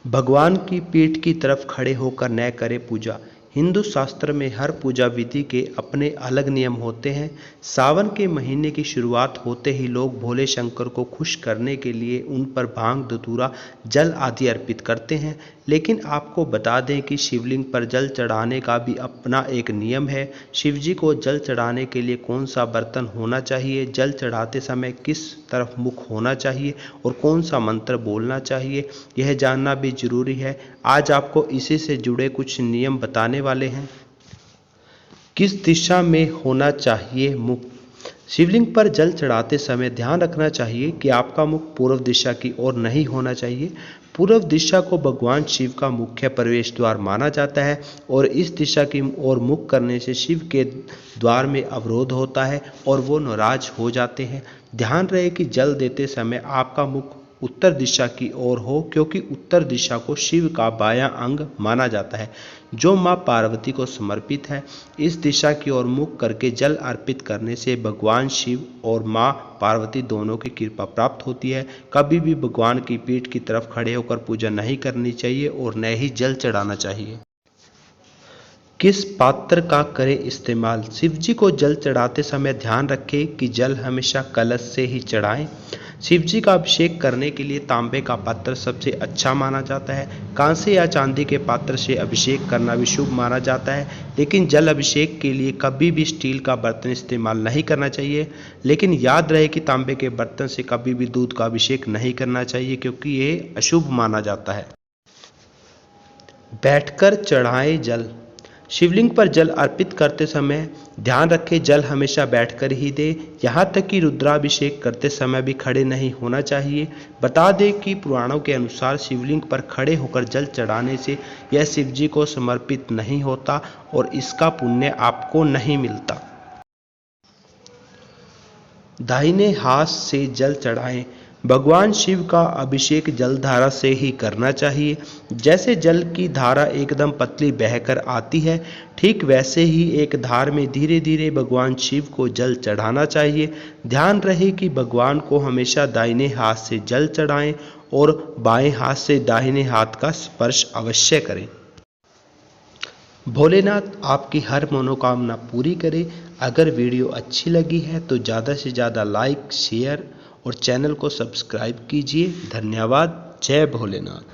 भगवान की पीठ की तरफ खड़े होकर न करें पूजा। हिंदू शास्त्र में हर पूजा विधि के अपने अलग नियम होते हैं। सावन के महीने की शुरुआत होते ही लोग भोले शंकर को खुश करने के लिए उन पर भांग, धतूरा, जल आदि अर्पित करते हैं। लेकिन आपको बता दें कि शिवलिंग पर जल चढ़ाने का भी अपना एक नियम है। शिव जी को जल चढ़ाने के लिए कौन सा बर्तन होना चाहिए, जल चढ़ाते समय किस तरफ मुख होना चाहिए और कौन सा मंत्र बोलना चाहिए, यह जानना भी जरूरी है। आज आपको इसी से जुड़े कुछ नियम बताने वाले हैं। किस दिशा में होना चाहिए मुख? शिवलिंग पर जल चढ़ाते समय ध्यान रखना चाहिए कि आपका मुख पूर्व दिशा की ओर नहीं होना चाहिए। पूर्व दिशा को भगवान शिव का मुख्य प्रवेश द्वार माना जाता है और इस दिशा की ओर मुख करने से शिव के द्वार में अवरोध होता है और वो नाराज हो जाते हैं। ध्यान रहे कि जल देते समय आपका मुख उत्तर दिशा की ओर हो, क्योंकि उत्तर दिशा को शिव का बायां अंग माना जाता है जो मां पार्वती को समर्पित है। इस दिशा की ओर मुख करके जल अर्पित करने से भगवान शिव और मां पार्वती दोनों की कृपा प्राप्त होती है। कभी भी भगवान की पीठ की तरफ खड़े होकर पूजा नहीं करनी चाहिए और न ही जल चढ़ाना चाहिए। किस पात्र का करें इस्तेमाल? शिव जी को जल चढ़ाते समय ध्यान रखें कि जल हमेशा कलश से ही चढ़ाएं। शिव जी का अभिषेक करने के लिए तांबे का पात्र सबसे अच्छा माना जाता है। कांसे या चांदी के पात्र से अभिषेक करना भी शुभ माना जाता है, लेकिन जल अभिषेक के लिए कभी भी स्टील का बर्तन इस्तेमाल नहीं करना चाहिए। लेकिन याद रहे कि तांबे के बर्तन से कभी भी दूध का अभिषेक नहीं करना चाहिए, क्योंकि ये अशुभ माना जाता है। बैठकर चढ़ाएं जल। शिवलिंग पर जल अर्पित करते समय ध्यान रखें जल हमेशा बैठकर ही दे। यहाँ तक कि रुद्राभिषेक करते समय भी खड़े नहीं होना चाहिए। बता दें कि पुराणों के अनुसार शिवलिंग पर खड़े होकर जल चढ़ाने से यह शिव जी को समर्पित नहीं होता और इसका पुण्य आपको नहीं मिलता। दाहिने हाथ से जल चढ़ाएं। भगवान शिव का अभिषेक जलधारा से ही करना चाहिए। जैसे जल की धारा एकदम पतली बहकर आती है, ठीक वैसे ही एक धार में धीरे धीरे भगवान शिव को जल चढ़ाना चाहिए। ध्यान रहे कि भगवान को हमेशा दाहिने हाथ से जल चढ़ाएं और बाएं हाथ से दाहिने हाथ का स्पर्श अवश्य करें। भोलेनाथ आपकी हर मनोकामना पूरी करे। अगर वीडियो अच्छी लगी है तो ज़्यादा से ज़्यादा लाइक, शेयर और चैनल को सब्सक्राइब कीजिए। धन्यवाद। जय भोलेनाथ।